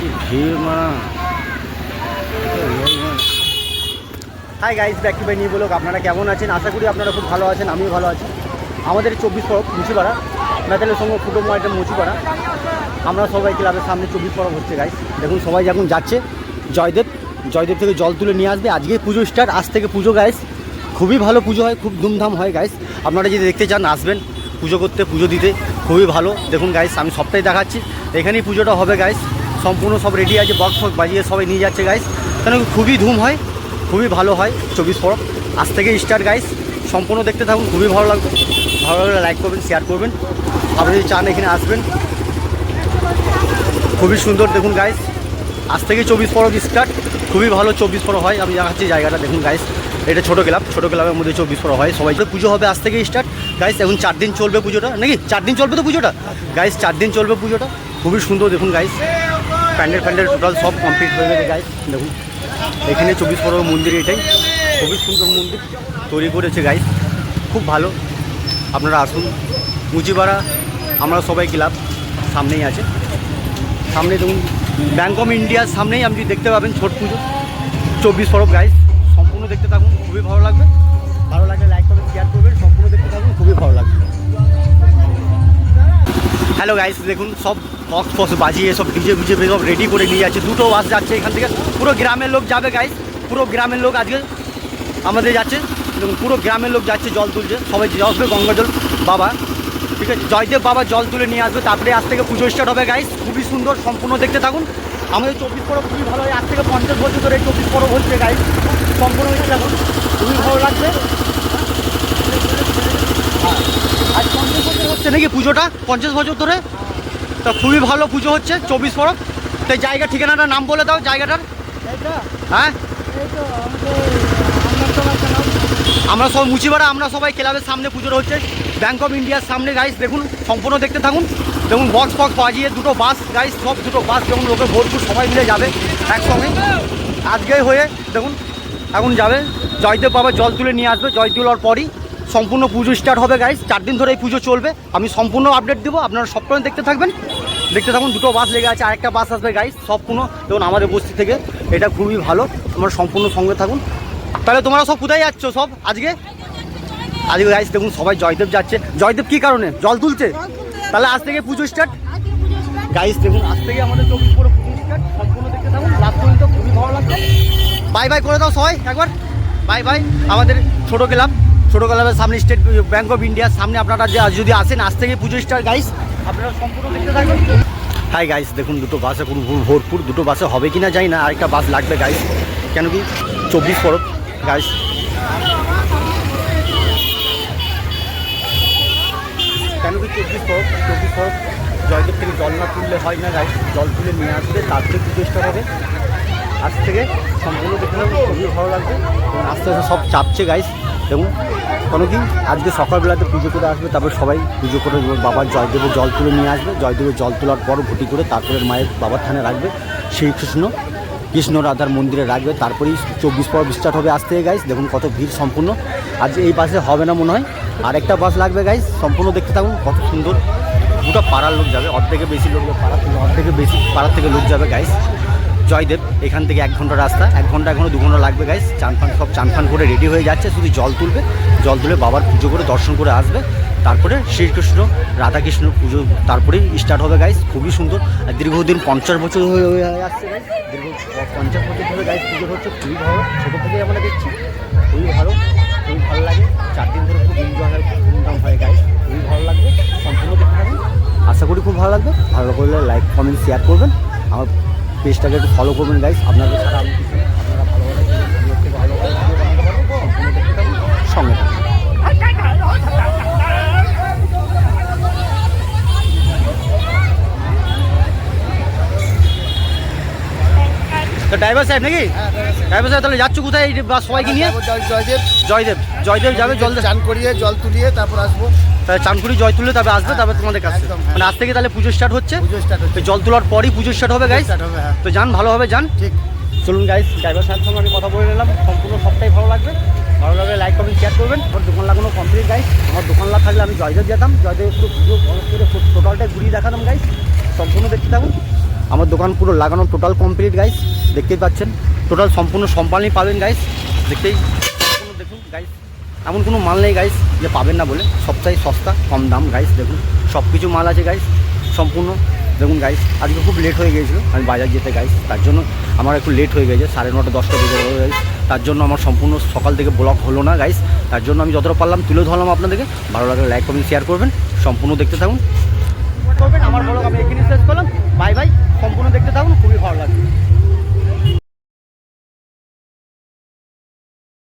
ভিড় মারা। Hi guys, back to by new blog. আপনারা কেমন আছেন? আশা করি আপনারা খুব ভালো আছেন, আমিও ভালো আছি। আমাদের 24 পরব মুচিপাড়া, মেতালের সঙ্গে ফুটো মাইটা মুচিপাড়া, আমরা সবাই ক্লাবের সামনে 24 পরব হচ্ছে গাইস। দেখুন সবাই যখন যাচ্ছে জয়দেব থেকে জল তুলে নিয়ে আসবে। আজকে পুজো স্টার্ট, আজ থেকে পুজো গাইস। খুবই ভালো পুজো হয়, খুব ধুমধাম হয় গাইস। আপনারা যদি দেখতে চান আসবেন পুজো করতে, পুজো দিতে, খুবই ভালো। দেখুন গাইস, আমি সবটাই দেখাচ্ছি। এখানেই পুজোটা হবে গাইস, সম্পূর্ণ সব রেডি আছে, বক্স ফক্স বাজিয়ে সবাই নিয়ে যাচ্ছে গাইস। কেন খুবই ধুম হয়, খুবই ভালো হয় 24 পরব। আজ থেকে স্টার্ট গাইস, সম্পূর্ণ দেখতে থাকুন, খুবই ভালো লাগবে। ভালো লাগলে লাইক করবেন, শেয়ার করবেন। আপনি যদি চান এখানে আসবেন, খুবই সুন্দর। দেখুন গাইস, আজ থেকে 24 পরব স্টার্ট, খুবই ভালো 24 পরব হয়। আমি দেখাচ্ছি জায়গাটা, দেখুন গাইস। এটা ছোটো ক্লাবের মধ্যে 24 পরব হয়। সবাই পুজো হবে আজ থেকে স্টার্ট গাইস। এখন 4 দিন চলবে পুজোটা, নাকি 4 দিন চলবে তো পুজোটা গাইস? 4 দিন চলবে পুজোটা, খুবই সুন্দর। দেখুন গাইস, প্যান্ডেল টোটাল সব কমপ্লিট হয়ে গেছে গাইস। দেখুন এখানে 24 পরব মন্দির, এটাই খুবই সুন্দর মন্দির তৈরি করেছে গাইস, খুব ভালো। আপনারা আসুন মুচিপাড়া, আমরা সবাই ক্লাব সামনেই আছে। সামনে দেখুন ব্যাঙ্ক অফ ইন্ডিয়ার সামনেই আপনি দেখতে পাবেন ছট পুজো 24 পরব গাইস। সম্পূর্ণ দেখতে থাকুন, খুবই ভালো লাগবে। ভালো লাগলে লাইক করবেন, শেয়ার করবেন। সম্পূর্ণ দেখতে থাকুন, খুবই ভালো লাগবে। হ্যালো গাইস, দেখুন সব বক্স ফক্স বাজিয়ে সব ডিজে সব রেডি করে নিয়ে যাচ্ছে। দুটো বাস যাচ্ছে এখান থেকে, পুরো গ্রামের লোক যাবে গাইস। পুরো গ্রামের লোক আজকে আমাদের যাচ্ছে। দেখুন পুরো গ্রামের লোক যাচ্ছে, জল তুলছে। সবাই আসবে গঙ্গাজল বাবা, ঠিক আছে? জয়দেব বাবা জল তুলে নিয়ে আসবে, তারপরে আজ থেকে পুজো স্টার্ট হবে গাইস। খুবই সুন্দর, সম্পূর্ণ দেখতে থাকুন। আমাদের 24 পরব খুবই ভালো হয়। আজ থেকে 50 বছর ধরে 24 পরব হচ্ছে গাইস। সম্পূর্ণ দেখতে থাকুন, খুবই ভালো লাগবে। আজ 50 বছর হচ্ছে নাকি পুজোটা, 50 বছর ধরে। তো খুবই ভালো পুজো হচ্ছে 24 পরব। তো জায়গা ঠিকানাটার নাম বলে দাও জায়গাটার। হ্যাঁ, আমরা সব মুচিপাড়া, আমরা সবাই ক্লাবের সামনে পুজোটা হচ্ছে, ব্যাঙ্ক অফ ইন্ডিয়ার সামনে গাইস। দেখুন সম্পূর্ণ দেখতে থাকুন। দেখুন বক্স ফক্স বাজিয়ে দুটো বাস গাইস, সব দুটো বাস যেমন লোকে ভরপুর, সবাই মিলে যাবে একসঙ্গে। আজকেই হয়ে দেখুন এখন যাবে, জয়দেব বাবা জল তুলে নিয়ে আসবে। জল তোলার পরই সম্পূর্ণ পুজো স্টার্ট হবে গাইস। 4 দিন ধরে এই পুজো চলবে। আমি সম্পূর্ণ আপডেট দেবো, আপনারা সবসময় দেখতে থাকবেন। দেখতে থাকুন, দুটো বাস লেগে আছে, আরেকটা বাস আসবে গাইস সম্পূর্ণ। দেখুন আমাদের বস্তি থেকে, এটা খুবই ভালো। তোমরা সম্পূর্ণ সঙ্গে থাকুন। তাহলে তোমরা সব কোথায় যাচ্ছ সব আজকে গাইস? দেখুন সবাই জয়দেব যাচ্ছে। জয়দেব কি কারণে জল তুলছে? তাহলে আজ থেকে পুজো স্টার্ট গাইস। দেখুন আজ থেকে আমাদের 24 পরব পুজো স্টার্ট, সম্পূর্ণ দেখতে থাকুন লাস্ট পর্যন্ত, খুবই ভালো লাগবে। বাই বাই করে দাও সবাই একবার, বাই বাই। আমাদের ছোটো ক্লাবের সামনে স্টেট ব্যাঙ্ক অফ ইন্ডিয়ার সামনে আপনারা যদি আসেন, আজ থেকে পুজো স্টার্ট গাইস। আপনারা সম্পূর্ণ দেখতে থাকবেন। হাই গাইস, দেখুন দুটো বাসে পুরো ভরপুর। দুটো বাসে হবে কি না জানি না, আরেকটা বাস লাগবে গাইস। কেন কি 24 পরব গাইস। কেন কি 24 পরব জয়দেব থেকে জল না তুললে হয় না গাইস। জল তুলে নিয়ে আসবে, তারপরে পুজো স্টার্ট হবে। আজ থেকে সম্পূর্ণ দেখতে হবে, খুবই ভালো লাগবে। এবং আস্তে আস্তে সব চাপছে গাইস। এবং কেন কি আজকে সকালবেলাতে পুজো করে আসবে, তারপর সবাই পুজো করে বাবার জয়দেবের জল তুলে নিয়ে আসবে। জয়দেবের জল তোলার পর ঘটি করে তারপরে মায়ের বাবার থানে রাখবে, কৃষ্ণ রাধার মন্দিরে রাখবে। তারপরেই 24 পরব স্টার্ট হবে আজ থেকে গাইস। দেখুন কত ভিড় সম্পূর্ণ। আজ এই বাসে হবে না মনে হয়, আরেকটা বাস লাগবে গাইস। সম্পূর্ণ দেখতে থাকুন, কত সুন্দর। দুটো পাড়ার লোক যাবে, অর্ধেকে বেশি লোক পাড়ার থেকে লোক যাবে গাইস। জয়দেব এখান থেকে 1 ঘন্টা রাস্তা, 1 ঘন্টা এখনও 2 ঘন্টা লাগবে গাইস। চান ফান করে রেডি হয়ে যাচ্ছে, শুধু জল তুলবে। জল তুলে বাবার পুজো করে দর্শন করে আসবে। তারপরে শ্রীকৃষ্ণ রাধাকৃষ্ণ পুজো তারপরেই স্টার্ট হবে গাইস। খুবই সুন্দর। আর দীর্ঘদিন 50 বছর হয়ে আসছে গাইস। 50 বছর ধরে গাইস পুজো হচ্ছে, খুবই ভালো। ছোটো থেকেই আমরা দেখছি, খুবই ভালো লাগে। 4 দিন ধরে খুব এনজয় হয়, খুব ধুমধাম হয় গাইস। খুবই ভালো লাগবে, সম্পূর্ণ দেখতে থাকুন। আশা করি খুব ভালো লাগবে। ভালো করলে লাইক কমেন্ট শেয়ার করবেন। আমার পেজটাকে একটু ফলো করবেন গাইস। আপনাদের ছাড়া আমি কিছু, আপনারা ভালোভাবে সঙ্গে থাকুন। তো ড্রাইভার সাহেব নাকি? ড্রাইভার সাহেব তাহলে যাচ্ছ কোথায় এই বাস সবাইকে নিয়ে? জয়দেব যাবে, জল চান করিয়ে জল তুলিয়ে তারপর আসবো। তাহলে চান করি জল তুলে তারপরে আসবে, তারপরে তোমাদের কাছে। মানে আজ থেকে তাহলে পুজো স্টার্ট হচ্ছে। জল তোলার পরই পুজো স্টার্ট হবে গাইস। তো যান, ভালোভাবে যান। ঠিক, চলুন গাইস, ড্রাইভার সাহেবের সঙ্গে আমি কথা বলে নিলাম। সম্পূর্ণ সবটাই ভালো লাগবে। ভালো লাগলে লাইক কমেন্ট শেয়ার করবেন। আমার দোকান লাগানো কমপ্লিট গাইস। আমার দোকান থাকলে আমি জয়দেব যেতাম, জয়দেব পুরো পুজো করে টোটালটাই ঘুরিয়ে দেখাতাম গাইস। সম্পূর্ণ দেখতে থাকুন। আমার দোকান পুরো লাগানো টোটাল কমপ্লিট গাইস, দেখতেই পাচ্ছেন। টোটাল সম্পূর্ণ সম্পালই পাবেন গাইস, দেখতেই সম্পূর্ণ দেখুন গাইস। এমন কোনো মাল নেই গাইস যে পাবেন না বলে, সবটাই সস্তা কম দাম গাইস। দেখুন সব কিছু মাল আছে গাইস সম্পূর্ণ। দেখুন গাইস, আজকে খুব লেট হয়ে গিয়েছিলো আমি বাজার যেতে গাইস, তার জন্য আমার একটু লেট হয়ে গেছে, 9:30 10টা বেজে গেল গাইস। তার জন্য আমার সম্পূর্ণ সকাল থেকে ব্লগ হলো না গাইস, তার জন্য আমি যতটা পারলাম তুলে ধরলাম আপনাদেরকে। ভালো লাগলে লাইক কমেন্ট শেয়ার করবেন, সম্পূর্ণ দেখতে থাকুন করবেন। আমার ব্লগ আমি এখানে শেষ করলাম, বাই বাই। সম্পূর্ণ দেখতে থাকুন, খুবই ভালো লাগবে।